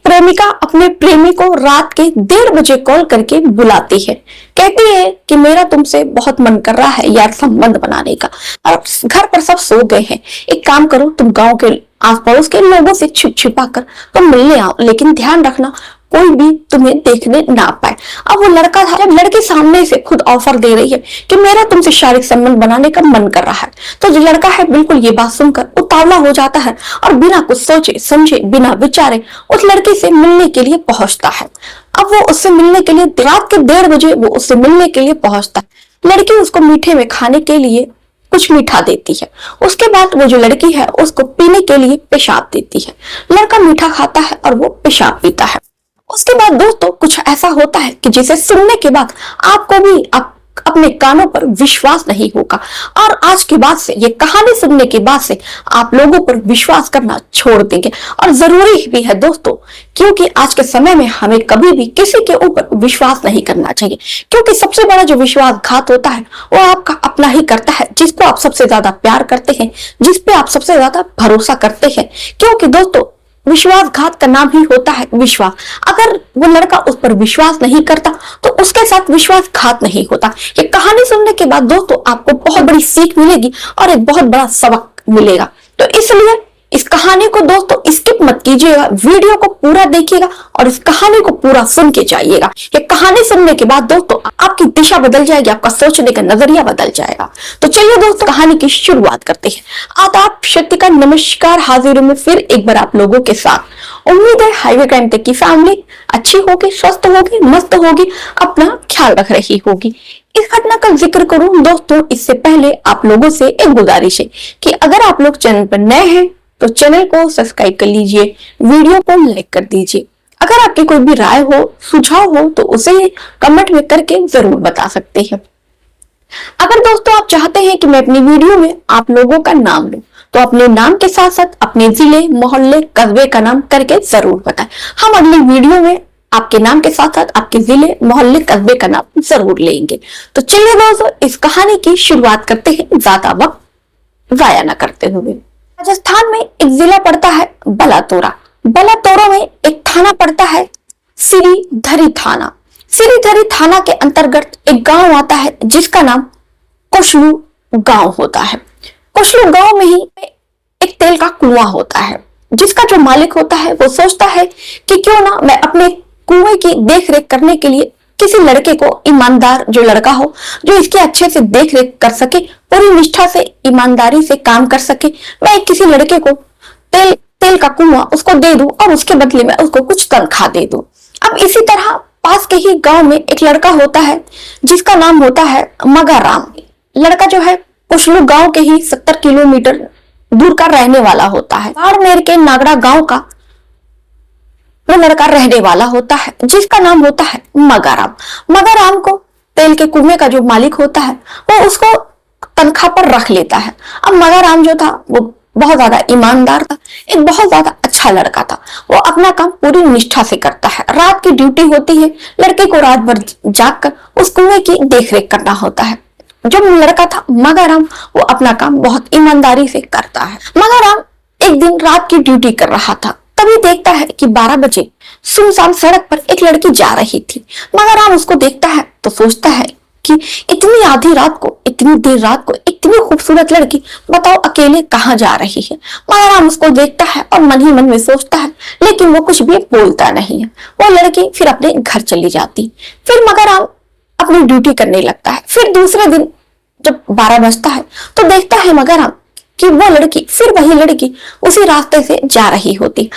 प्रेमिका अपने प्रेमी को रात के 1:30 कॉल करके बुलाती है। कहती है कि मेरा तुमसे बहुत मन कर रहा है यार संबंध बनाने का, और घर पर सब सो गए हैं। एक काम करो, तुम गांव के आस पड़ोस के लोगों से छिप छिपा कर तुम मिलने आओ, लेकिन ध्यान रखना कोई भी तुम्हें देखने ना पाए। अब वो लड़का था, जब लड़की सामने से खुद ऑफर दे रही है कि मेरा तुमसे शारीरिक संबंध बनाने का मन कर रहा है, तो जो लड़का है बिल्कुल ये बात सुनकर उतावला हो जाता है और बिना कुछ सोचे समझे, बिना विचारे उस लड़की से मिलने के लिए पहुंचता है। अब वो उससे मिलने के लिए रात के 1:30 वो उससे मिलने के लिए पहुंचता है। लड़की उसको मीठे में खाने के लिए कुछ मीठा देती है। उसके बाद वो जो लड़की है उसको पीने के लिए पेशाब देती है। लड़का मीठा खाता है और वो पेशाब पीता है। उसके बाद दोस्तों कुछ ऐसा होता है कि जिसे सुनने के बाद आपको भी अपने कानों पर विश्वास नहीं होगा, और आज के बाद से ये कहानी सुनने के बाद से आप लोगों पर विश्वास करना छोड़ देंगे। और जरूरी भी है दोस्तों, क्योंकि आज के समय में हमें कभी भी किसी के ऊपर विश्वास नहीं करना चाहिए, क्योंकि सबसे बड़ा जो विश्वासघात होता है वो आपका अपना ही करता है, जिसको आप सबसे ज्यादा प्यार करते हैं, जिसपे आप सबसे ज्यादा भरोसा करते हैं। क्योंकि दोस्तों विश्वासघात का नाम ही होता है विश्वास। अगर वो लड़का उस पर विश्वास नहीं करता तो उसके साथ विश्वासघात नहीं होता। ये कहानी सुनने के बाद दोस्तों आपको बहुत बड़ी सीख मिलेगी और एक बहुत बड़ा सबक मिलेगा। तो इसलिए इस कहानी को दोस्तों स्किप मत कीजिएगा, वीडियो को पूरा देखिएगा और इस कहानी को पूरा सुन के जाइएगा। ये कहानी सुनने के बाद दोस्तों आपकी दिशा बदल जाएगी, आपका सोचने का नजरिया बदल जाएगा। तो चलिए दोस्तों कहानी की शुरुआत करते हैं। आदाब, शक्ति का नमस्कार, हाजिर में फिर एक बार आप लोगों के साथ। उम्मीद है हाईवे क्राइम तक की फैमिली अच्छी होगी, स्वस्थ होगी, मस्त होगी, अपना ख्याल रख रही होगी। इस घटना का जिक्र करूं दोस्तों, इससे पहले आप लोगों से एक गुजारिश है कि अगर आप लोग चैनल पर नए हैं तो चैनल को सब्सक्राइब कर लीजिए, वीडियो को लाइक कर दीजिए। अगर आपकी कोई भी राय हो, सुझाव हो तो उसे कमेंट में करके जरूर बता सकते हैं। अगर दोस्तों आप चाहते हैं कि मैं अपनी वीडियो में आप लोगों का नाम लूं, तो अपने नाम के साथ साथ अपने जिले, मोहल्ले, कस्बे का नाम करके जरूर बताएं। हम अगली वीडियो में आपके नाम के साथ साथ आपके जिले, मोहल्ले, कस्बे का नाम जरूर लेंगे। तो चलिए दोस्तों इस कहानी की शुरुआत करते हैं, ज्यादा वक्त जाया न करते हुए। राजस्थान में एक जिला पड़ता है बलातोरा। बलातोरा में एक थाना पड़ता है सिरीधरी थाना। सिरीधरी थाना के अंतर्गत एक गांव आता है जिसका नाम कुशलू गांव होता है। कुशलू गांव में ही एक तेल का कुआं होता है, जिसका जो मालिक होता है वो सोचता है कि क्यों ना मैं अपने कुएं की देखरेख करने के लिए किसी लड़के को, ईमानदार जो लड़का हो, जो इसके अच्छे से देख रेख कर सके, पूरी निष्ठा से, ईमानदारी से काम कर सके, मैं किसी लड़के को तेल का कुआं उसको दे दूं और उसके बदले में उसको कुछ तनख्वाह दे दूं। अब इसी तरह पास के ही गांव में एक लड़का होता है जिसका नाम होता है मगाराम। लड़का जो है कुशलू गांव के ही 70 किलोमीटर दूर का रहने वाला होता है। बाड़मेर के नागड़ा गांव का वो लड़का रहने वाला होता है जिसका नाम होता है मगाराम। मगाराम को तेल के कुएं का जो मालिक होता है वो उसको तनख्वाह पर रख लेता है। अब मगाराम जो था वो बहुत ज्यादा ईमानदार था, एक बहुत ज्यादा अच्छा लड़का था। वो अपना काम पूरी निष्ठा से करता है। रात की ड्यूटी होती है, लड़के को रात भर जागकर उस कुएं की देखरेख करना होता है। जो लड़का था मगाराम वो अपना काम बहुत ईमानदारी से करता है। मगाराम एक दिन रात की ड्यूटी कर रहा था, तभी देखता है कि 12 बजे सुनसान सड़क पर एक लड़की जा रही थी। मगाराम उसको देखता है तो सोचता है कि इतनी आधी रात को, इतनी देर रात को इतनी खूबसूरत लड़की बताओ अकेले कहाँ जा रही है। मगाराम उसको देखता है और मन ही मन में सोचता है, लेकिन वो कुछ भी बोलता नहीं है। वो लड़की फिर अपने घर चली जाती। फिर मगाराम अपनी ड्यूटी करने लगता है। फिर दूसरे दिन जब 12 बजता है तो देखता है मगाराम कि वो लड़की, फिर वही लड़की उसी रास्ते से जा रही होती।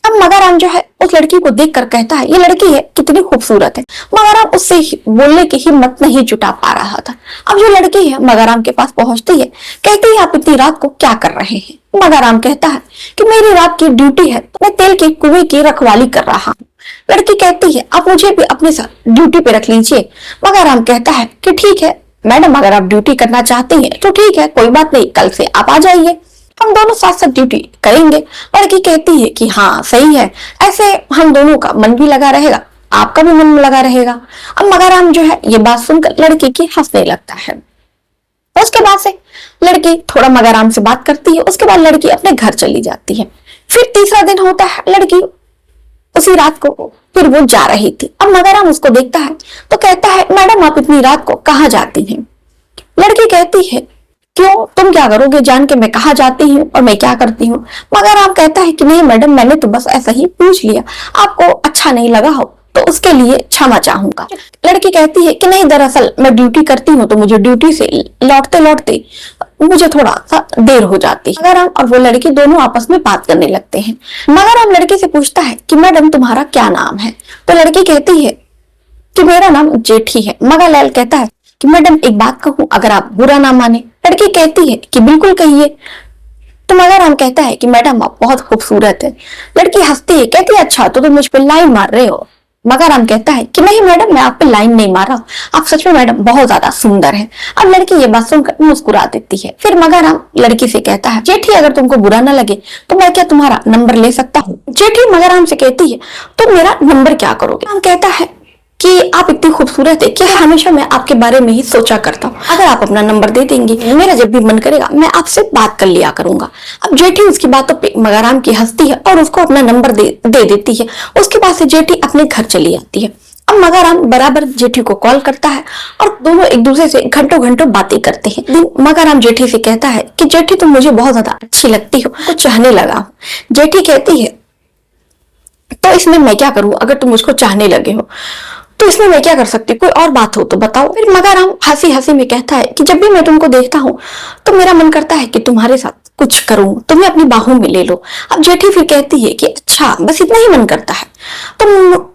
अब मगाराम जो है उस लड़की को देखकर कहता है, ये लड़की है कितनी खूबसूरत है। मगाराम उससे बोलने की हिम्मत नहीं जुटा पा रहा था। अब जो लड़की है मगाराम के पास पहुंचती है, कहती है आप इतनी रात को क्या कर रहे हैं। मगाराम कहता है कि मेरी रात की ड्यूटी है, मैं तेल के कुएं की रखवाली कर रहा हूँ। लड़की कहती है आप मुझे भी अपने साथ ड्यूटी पे रख लीजिए। मगाराम कहता है कि ठीक है मैडम, अगर आप ड्यूटी करना चाहते हैं तो ठीक है, कोई बात नहीं, कल से आप आ जाइए, हम दोनों साथ साथ ड्यूटी करेंगे। लड़की कहती है कि हाँ सही है, ऐसे हम दोनों का मन भी लगा रहेगा, आपका भी मन लगा रहेगा। अब मगाराम जो है ये बात सुनकर लड़की की हंसने लगता है। उसके बाद से लड़की थोड़ा मगाराम से बात करती है, उसके बाद लड़की अपने घर चली जाती है। फिर तीसरा दिन होता है, लड़की उसी रात को फिर वो जा रही थी। अब मगरराम उसको देखता है तो कहता है, मैडम आप इतनी रात को कहाँ जाती हैं? लड़की कहती है, क्यों, तुम क्या करोगे जान के मैं कहाँ जाती हूँ और मैं क्या करती हूँ? मगरराम कहता है कि नहीं मैडम, मैंने तो बस ऐसा ही पूछ लिया, आपको अच्छा नहीं लगा हो तो उसके लिए क्षमा चाहूंगा। लड़की कहती है कि नहीं, दरअसल मैं ड्यूटी करती हूँ तो मुझे ड्यूटी से लौटते लौटते मुझे थोड़ा सा देर हो जाती है। मगरराम और वो लड़की दोनों आपस में बात करने लगते हैं। मगरराम लड़की से पूछता है कि मैडम तुम्हारा क्या नाम है? तो लड़की कहती है कि मेरा नाम जेठी है। मगरलाल कहता है कि मैडम एक बात कहूं, अगर आप बुरा ना माने। लड़की कहती है कि बिल्कुल कहिए। तो मगरराम कहता है कि मैडम आप बहुत खूबसूरत है। लड़की हंसती है, कहती है अच्छा तो तुम मुझ पर लाइन मार रहे हो। मगरराम कहता है कि नहीं मैडम, मैं आप पे लाइन नहीं मार रहा, आप सच में मैडम बहुत ज्यादा सुंदर है। अब लड़की ये बात सुनकर मुस्कुरा देती है। फिर मगरराम लड़की से कहता है, जेठी अगर तुमको बुरा ना लगे तो मैं क्या तुम्हारा नंबर ले सकता हूँ? जेठी मगरराम से कहती है, तुम मेरा नंबर क्या करोगे? हम कहता है कि आप इतनी खूबसूरत है कि हमेशा मैं आपके बारे में ही सोचा करता हूँ। अगर आप अपना नंबर दे देंगे, मेरा जब भी मन करेगा मैं आपसे बात कर लिया करूंगा। अब जेठी उसकी बातों पे मगरराम की हंसती है और उसको अपना नंबर दे देती है। उसके बाद से जेठी अपने घर चली आती है। अब मगरराम बराबर जेठी को कॉल करता है और दोनों एक दूसरे से घंटों घंटों बातें करते हैं। मगरराम जेठी से कहता है कि जेठी तुम मुझे बहुत ज्यादा अच्छी लगती हो, कुछ चाहने लगा हूँ। जेठी कहती है, तो इसमें मैं क्या करूं, अगर तुम मुझको चाहने लगे हो तो इसमें मैं क्या कर सकती हूँ, कोई और बात हो तो बताओ। फिर मगरराम हंसी हंसी में कहता है कि जब भी मैं तुमको देखता हूँ तो मेरा मन करता है कि तुम्हारे साथ कुछ करूं, तुम्हें अपनी बाहों में ले लो। अब जेठी फिर कहती है कि अच्छा बस इतना ही मन करता है। तो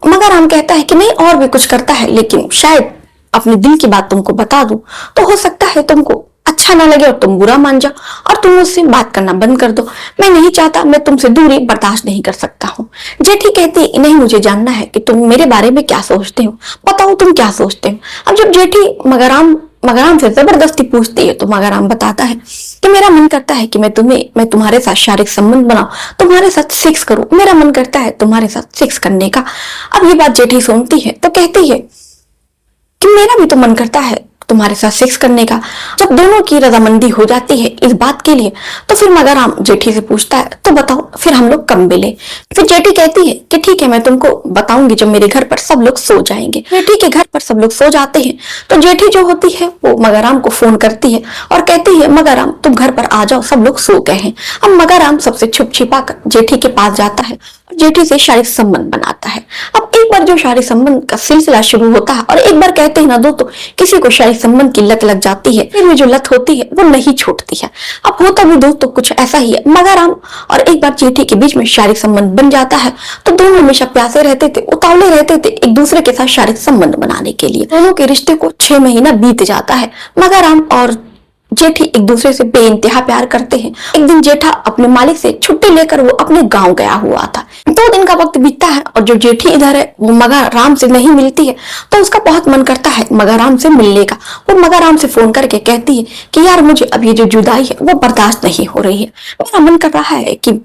मगरराम कहता है कि नहीं और भी कुछ करता है, लेकिन शायद अपने दिल की बात तुमको बता दूं तो हो सकता है तुमको अच्छा ना लगे और तुम बुरा मान जाओ और तुम मुझसे बात करना बंद कर दो। मैं नहीं चाहता, मैं तुमसे दूरी बर्दाश्त नहीं कर सकता हूँ। जेठी कहती नहीं, मुझे जानना है कि तुम मेरे बारे में क्या सोचते हो, बताओ तुम क्या सोचते हो। अब जब जेठी मगरराम से जबरदस्ती पूछती है तो मगरराम बताता है कि मेरा मन करता है कि मैं तुम्हारे साथ शारीरिक संबंध बनाऊं, तुम्हारे साथ सेक्स करूं, मेरा मन करता है तुम्हारे साथ सेक्स करने का। अब ये बात जेठी सुनती है तो कहती है कि मेरा भी तो मन करता है तुम्हारे साथ सेक्स करने का। जब दोनों की रजामंदी हो जाती है इस बात के लिए तो फिर मगरराम जेठी से पूछता है, तो बताओ फिर हम लोग कब मिले? फिर जेठी कहती है कि ठीक है, मैं तुमको बताऊंगी जब मेरे घर पर सब लोग सो जाएंगे। जेठी के घर पर सब लोग सो जाते हैं तो जेठी जो होती है वो मगरराम को फोन करती है और कहती है, मगरराम तुम घर पर आ जाओ, सब लोग सो गए हैं। अब मगरराम सबसे छुप छिपा कर जेठी के पास जाता है और जेठी से शारीरिक संबंध बनाता है। अब एक बार जो शारीरिक संबंध का सिलसिला शुरू होता है, और एक बार कहते हैं ना दोस्तों, किसी को शारीरिक संबंध की लत लग जाती है, फिर जो लत होती है वो नहीं छूटती है। अब होता भी दोस्तों कुछ ऐसा ही है। मगरराम और एक बार जेठी के बीच में शारीरिक संबंध बन जाता है तो दोनों हमेशा प्यासे रहते थे, उतावले रहते थे एक दूसरे के साथ शारीरिक संबंध बनाने के लिए। दोनों के रिश्ते को 6 महीना बीत जाता है। मगरराम और जेठी एक दूसरे से बेइंतहा प्यार करते हैं। एक दिन जेठा अपने मालिक से छुट्टी लेकर वो अपने गांव गया हुआ था। 2 दिन का वक्त बीतता है और जो जेठी इधर है वो मगरराम से नहीं मिलती है तो उसका बहुत मन करता है मगरराम से मिलने का। वो मगरराम से फोन करके कहती है कि यार मुझे अब ये जो जुदाई है वो बर्दाश्त नहीं हो रही है, मेरा मन कर रहा है कि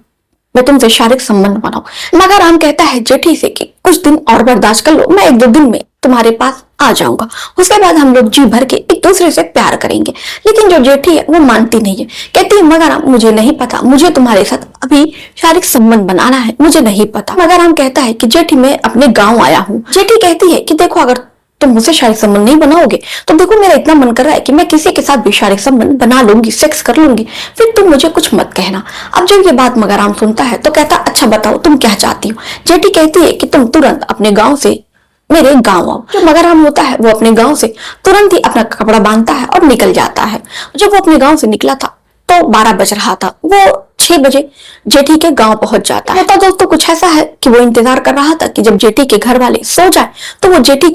मैं तुमसे शारीरिक संबंध बनाऊं। मगरराम कहता है जेठी से कि कुछ दिन और बर्दाश्त कर लो, मैं 1-2 दिन में तुम्हारे पास आ जाऊंगा, उसके बाद हम लोग जी भर के एक दूसरे से प्यार करेंगे। लेकिन जो जेठी है वो मानती नहीं है, कहती है मगरराम मुझे नहीं पता, मुझे तुम्हारे साथ अभी शारीरिक संबंध बनाना है, मुझे नहीं पता। मगरराम कहता है कि जेठी मैं अपने गाँव आया हूँ। जेठी कहती है कि देखो अगर तुम मुझसे शारीरिक संबंध नहीं बनाओगे तो देखो मेरा इतना मन कर रहा है कि मैं किसी के साथ भी शारीरिक संबंध बना लूंगी, सेक्स कर लूंगी, फिर तुम मुझे कुछ मत कहना। अब जब ये बात मगरराम सुनता है तो कहता अच्छा बताओ तुम क्या चाहती हो। जेठी कहती है कि तुम तुरंत अपने गाँव से मेरे गाँव आओ। जो मगरराम होता है वो अपने गाँव से तुरंत ही अपना कपड़ा बांधता है और निकल जाता है। जब वो अपने गाँव से निकला था तो 12 बज रहा था, वो 6 बजे जेठी के गांव पहुंच जाता है। तो दोस्तों कुछ ऐसा है कि वो इंतजार कर रहा था कि जब जेठी के घर वाले सो जाए तो वो जेठी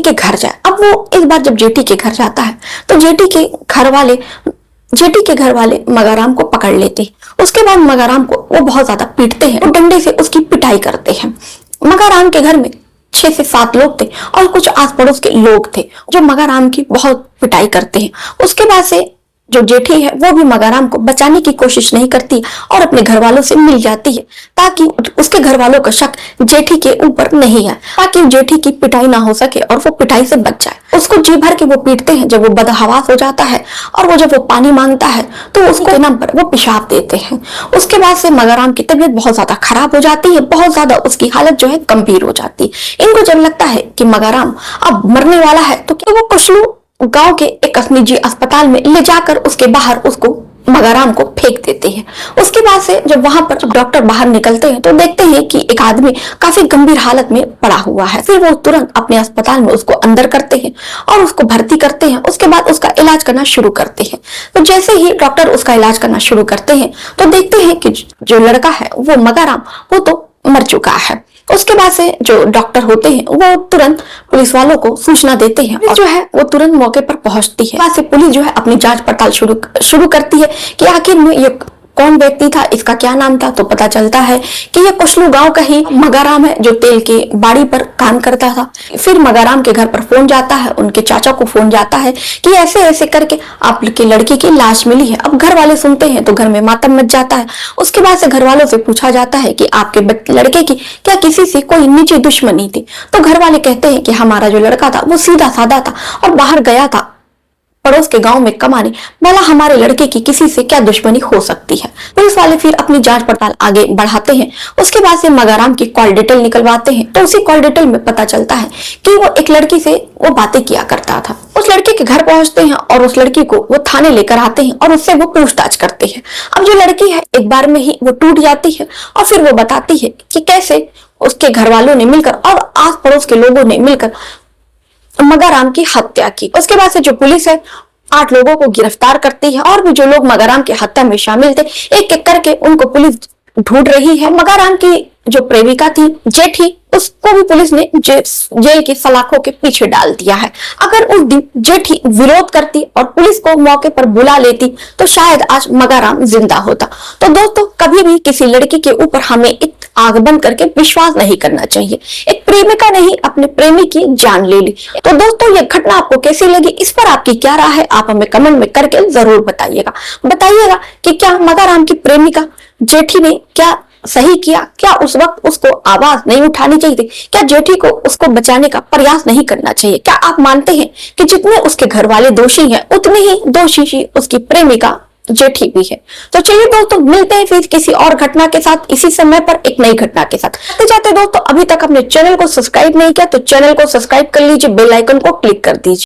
के घर जाए। अब वो इस बार जब जेठी के घर जाता है तो जेठी के घर वाले मगरराम को पकड़ लेते। उसके बाद मगरराम को वो बहुत ज्यादा पीटते हैं और डंडे से उसकी पिटाई करते हैं। मगरराम के घर में 6 से 7 लोग थे और कुछ आस पड़ोस के लोग थे जो मगरराम की बहुत पिटाई करते हैं। उसके बाद से जो जेठी है वो भी मगाराम को बचाने की कोशिश नहीं करती और अपने घर वालों से मिल जाती है ताकि उसके घर वालों का शक जेठी के ऊपर नहीं आए, ताकि जेठी की पिटाई ना हो सके और वो पिटाई से बच जाए। उसको जी भर के वो पीटते हैं। जब वो बदहवास हो जाता है और वो जब वो पानी मांगता है तो उसके नाम पर वो पेशाब देते हैं। उसके बाद से मगाराम की तबीयत बहुत ज्यादा खराब हो जाती है, बहुत ज्यादा उसकी हालत जो है गंभीर हो जाती है। इनको जब लगता है कि मगाराम अब मरने वाला है तो क्या वो कुछलू गांव के एक निजी अस्पताल में ले जाकर उसके बाहर उसको मगाराम को फेंक देते हैं। उसके बाद से जब वहां पर डॉक्टर बाहर निकलते हैं तो देखते हैं कि एक आदमी काफी गंभीर हालत में पड़ा हुआ है। फिर वो तुरंत अपने अस्पताल में उसको अंदर करते हैं और उसको भर्ती करते हैं। उसके बाद उसका इलाज करना शुरू करते हैं। तो जैसे ही डॉक्टर उसका इलाज करना शुरू करते हैं तो देखते हैं कि जो लड़का है वो मगाराम वो तो मर चुका है। उसके बाद से जो डॉक्टर होते हैं वो तुरंत पुलिस वालों को सूचना देते हैं और जो है वो तुरंत मौके पर पहुंचती है। बाद से पुलिस जो है अपनी जांच पड़ताल शुरू करती है कि आखिर में ये कौन व्यक्ति था, इसका क्या नाम था। तो पता चलता है कि ये कुछलू गांव का ही मगाराम है जो तेल के बाड़ी पर काम करता था। फिर मगाराम के घर पर फोन जाता है, उनके चाचा को फोन जाता है कि ऐसे ऐसे करके आपके लड़की की लाश मिली है। अब घर वाले सुनते हैं तो घर में मातम मच जाता है। उसके बाद से घर वालों से पूछा जाता है कि आपके लड़के की क्या किसी से कोई निजी दुश्मनी थी। तो घर वाले कहते हैं कि हमारा जो लड़का था वो सीधा साधा था और बाहर गया था पड़ोस के गांव में कमाने, भला हमारे लड़के की किसी से क्या दुश्मनी हो सकती है। पुलिस वाले फिर अपनी जांच पड़ताल आगे बढ़ाते हैं। उसके बाद से मगाराम की कॉल डिटेल निकलवाते हैं तो उसी कॉल डिटेल में पता चलता है कि वो एक लड़की से वो बातें किया करता था। उस लड़के के घर पहुंचते हैं और उस लड़की को वो थाने लेकर आते हैं और उससे वो पूछताछ करते हैं। अब जो लड़की है एक बार में ही वो टूट जाती है और फिर वो बताती है कि कैसे उसके घर वालों ने मिलकर और आस पड़ोस के लोगों ने मिलकर मगाराम की हत्या की। उसके बाद से जो पुलिस है 8 लोगों को गिरफ्तार करती है और भी जो लोग मगाराम की हत्या में शामिल थे एक एक करके उनको पुलिस ढूंढ रही है। मगाराम की जो प्रेमिका थी जेठी, उसको भी पुलिस ने जेल की सलाखों के पीछे डाल दिया है। अगर उस दिन जेठी विरोध करती और पुलिस को मौके पर बुला लेती तो शायद आज मगाराम जिंदा होता। तो दोस्तों कभी भी किसी लड़की के ऊपर हमें एक आग बंद करके विश्वास नहीं करना चाहिए। एक प्रेमिका ने ही अपने प्रेमी की जान ले ली। तो दोस्तों ये घटना आपको कैसी लगी, इस पर आपकी क्या राय है, आप हमें कमेंट में करके जरूर बताइएगा कि क्या मगाराम की प्रेमिका जेठी ने क्या सही किया, क्या उस वक्त उसको आवाज नहीं उठानी चाहिए थी, क्या जेठी को उसको बचाने का प्रयास नहीं करना चाहिए। क्या आप मानते हैं कि जितने उसके घर वाले दोषी हैं उतने ही दोषी उसकी प्रेमिका जेठी भी है। तो चलिए दोस्तों मिलते हैं फिर किसी और घटना के साथ इसी समय पर एक नई घटना के साथ। जाते दोस्तों अभी तक अपने चैनल को सब्सक्राइब नहीं किया तो चैनल को सब्सक्राइब कर लीजिए, बेल आइकन को क्लिक कर दीजिए।